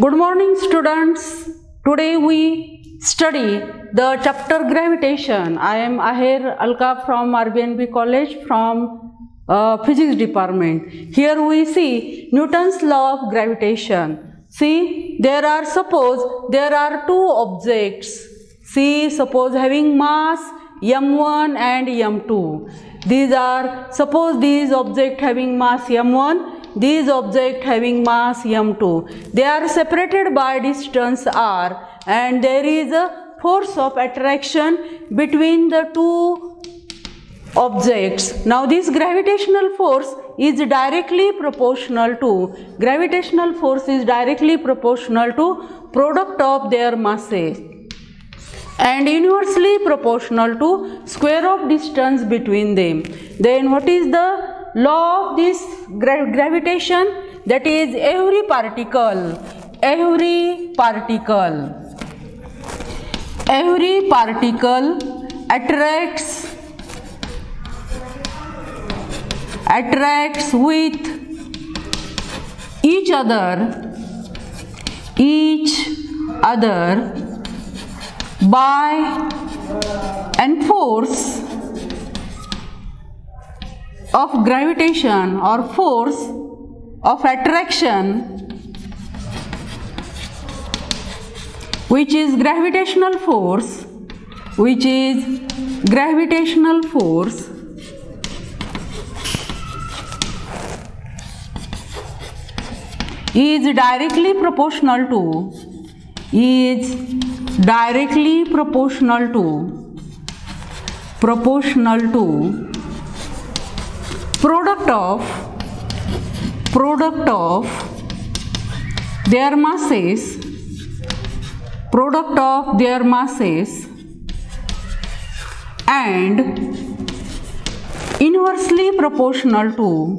Good morning students. Today we study the chapter gravitation. I am Aher Alka from RBNB College from physics department. Here we see Newton's law of gravitation. See, suppose there are two objects. See, suppose having mass m1 and m2. Suppose these objects having mass m1, these objects having mass m2. They are separated by distance r, and there is a force of attraction between the two objects. Now this gravitational force is directly proportional to product of their masses and inversely proportional to square of distance between them. Then what is the law of this gravitation? That is, every particle attracts with each other by an force of gravitation or force of attraction, which is gravitational force, is directly proportional to product of their masses and inversely proportional to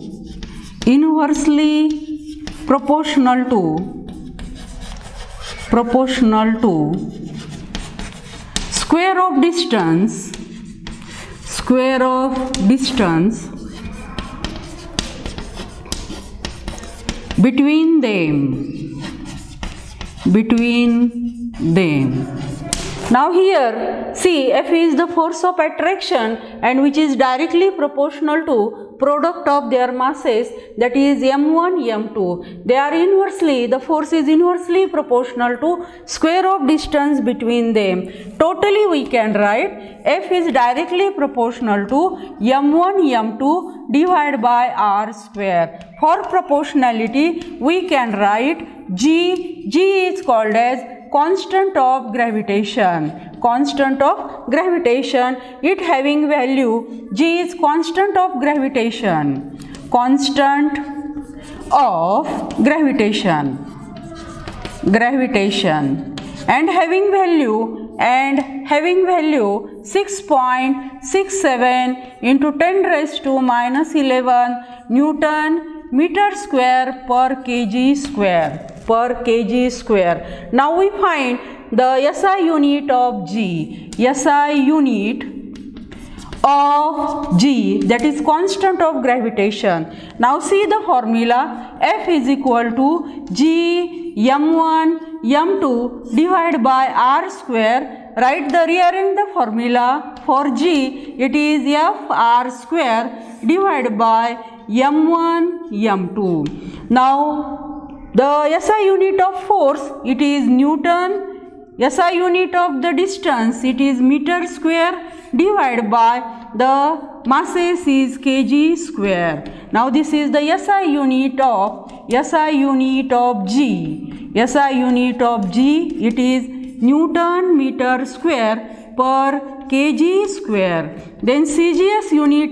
square of distance between them. Now here, see, F is the force of attraction and which is directly proportional to product of their masses, that is m1, m2. The force is inversely proportional to square of distance between them. Totally we can write F is directly proportional to m1, m2 divided by r square. For proportionality, we can write G is called as constant of gravitation. It having value, G is constant of gravitation. And having value 6.67 into 10 raised to minus 11 Newton meter square per kg square. Now we find the SI unit of G. That is constant of gravitation. Now see the formula. F is equal to G m1 m2 divided by r square. Rearrange the formula. For G, it is F r square divided by m1 m2. Now the SI unit of force, it is Newton. SI unit of the distance, it is meter square divided by the masses is kg square. Now this is the SI unit of G. It is Newton meter square per kg square. Then CGS unit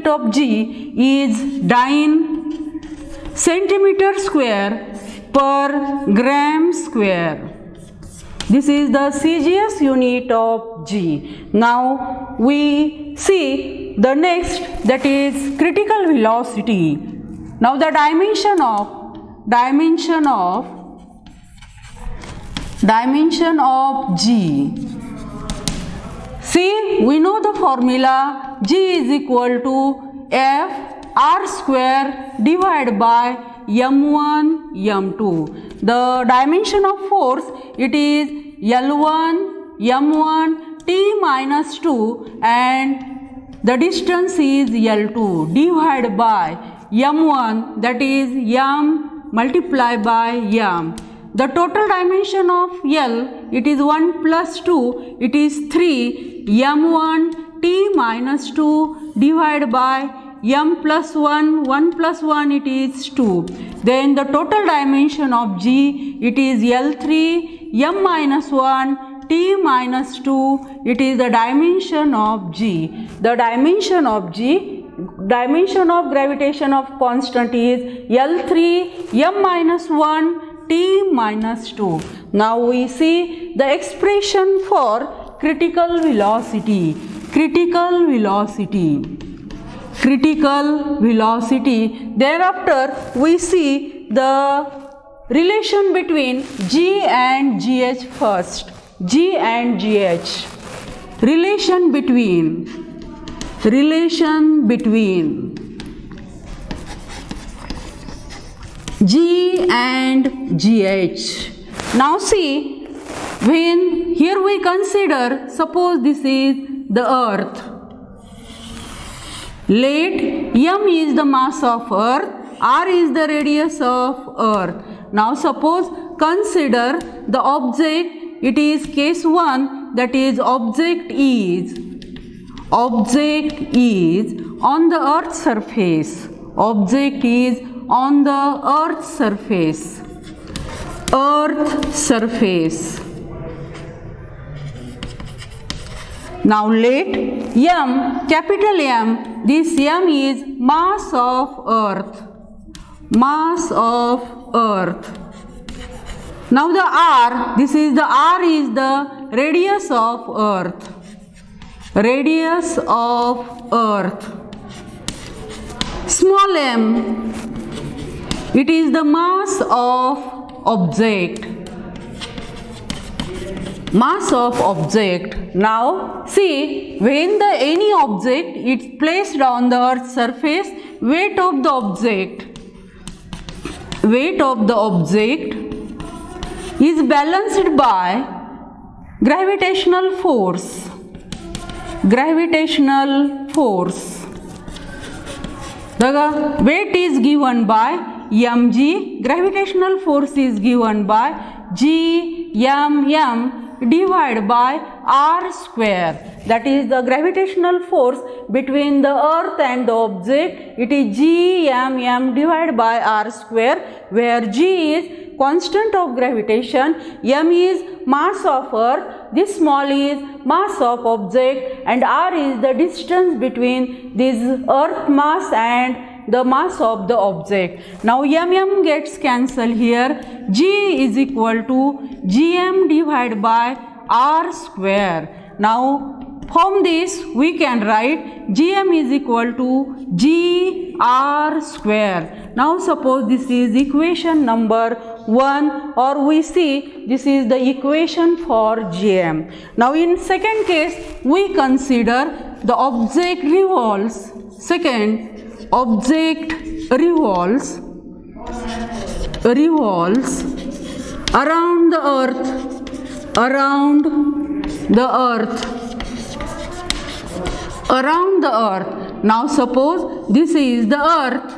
of G is Dine centimeter square per gram square. This is the CGS unit of G. Now we see the next, that is critical velocity. Now the dimension of G. See, we know the formula G is equal to F r square divided by m1 m2. The dimension of force, it is L1 m1 t minus 2 and the distance is L2 divided by m1, that is m multiplied by m. The total dimension of L, it is 1 plus 2, it is 3 m1 t minus 2 divided by m plus 1, 1 plus 1, it is 2. Then the total dimension of G, it is L3 m minus 1 t minus 2, it is the dimension of G. The dimension of G, dimension of gravitation of constant is L3 m minus 1 t minus 2. Now we see the expression for critical velocity. Critical velocity. Critical velocity. Thereafter we see the relation between G and GH first. G and GH. Relation between G and GH. Now see, when here we consider, suppose this is the earth. Let m is the mass of earth, r is the radius of earth. Now suppose consider the object, it is case 1, that is object is on the earth's surface. Object is on the earth's surface. Earth surface. Now let m, capital M, this m is mass of earth. Mass of earth. Now the r, this is the r is the radius of earth. Radius of earth. Small m, it is the mass of object. Mass of object. Now see, when the any object is placed on the earth's surface, weight of the object is balanced by gravitational force. Gravitational force. The weight is given by mg, gravitational force is given by g m divided by r square. That is the gravitational force between the earth and the object. It is g m divided by r square, where g is constant of gravitation, m is mass of earth, this small is mass of object, and r is the distance between this earth mass and the mass of the object. Now m gets cancelled here. G is equal to gm divided by r square. Now from this we can write gm is equal to g r square. Now suppose this is equation number 1, or we see this is the equation for gm. Now in second case we consider the object revolves. Second, object revolves around the earth, around the earth. Now suppose this is the earth.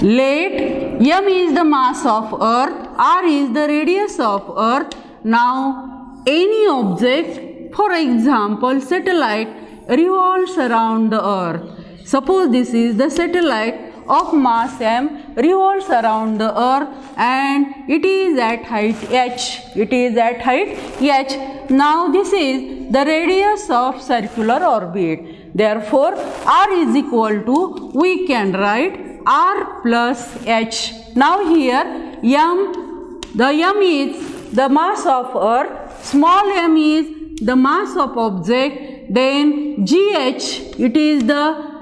Let m is the mass of earth, r is the radius of earth. Now any object, for example satellite, revolves around the earth. Suppose this is the satellite of mass m, revolves around the earth, and it is at height h. It is at height h. Now this is the radius of circular orbit. Therefore r is equal to, we can write r plus h. Now here m, the m is the mass of earth, small m is the mass of object, then gh, it is the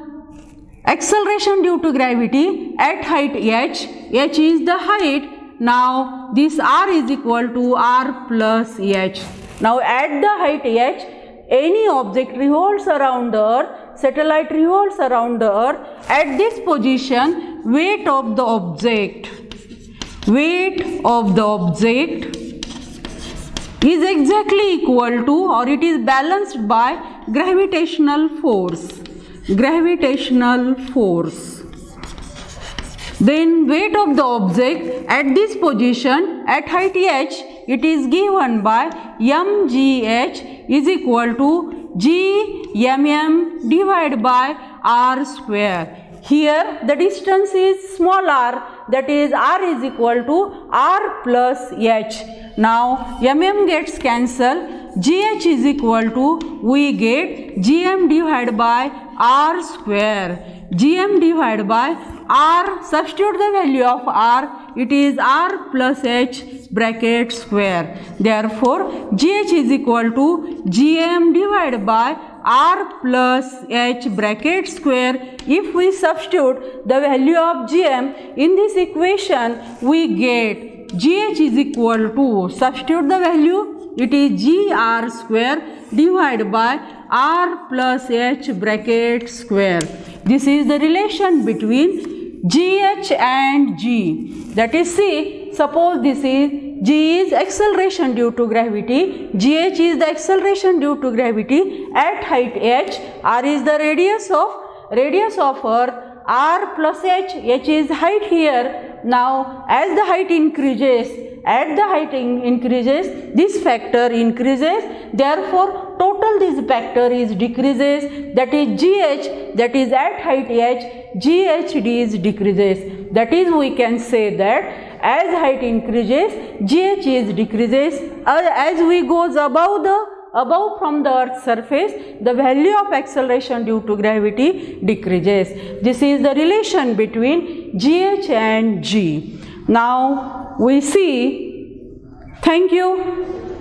acceleration due to gravity at height h, h is the height. Now this r is equal to r plus h. Now at the height h, any object revolves around the earth, satellite revolves around the earth, at this position weight of the object is exactly equal to, or it is balanced by gravitational force. Then weight of the object at this position at height h, it is given by mgh is equal to gmm divided by r square. Here the distance is small r, that is r is equal to r plus h. Now mm gets cancelled, gh is equal to, we get gm divided by r square. Gm divided by r, substitute the value of r, it is r plus h bracket square. Therefore gh is equal to gm divided by r plus h bracket square. If we substitute the value of gm in this equation, we get gh is equal to, substitute the value, it is gr square divided by r plus h bracket square. This is the relation between gh and g. That is, see, suppose this is g is acceleration due to gravity, gh is the acceleration due to gravity at height h, r is the radius of earth, r plus h is height here. Now as the height increases, this factor increases, therefore total this factor is decreases, that is gh, that is at height h, gh is decreases. That is, we can say that as height increases, gh is decreases. As we goes above from the earth's surface, the value of acceleration due to gravity decreases. This is the relation between gh and g. Now we see. Thank you.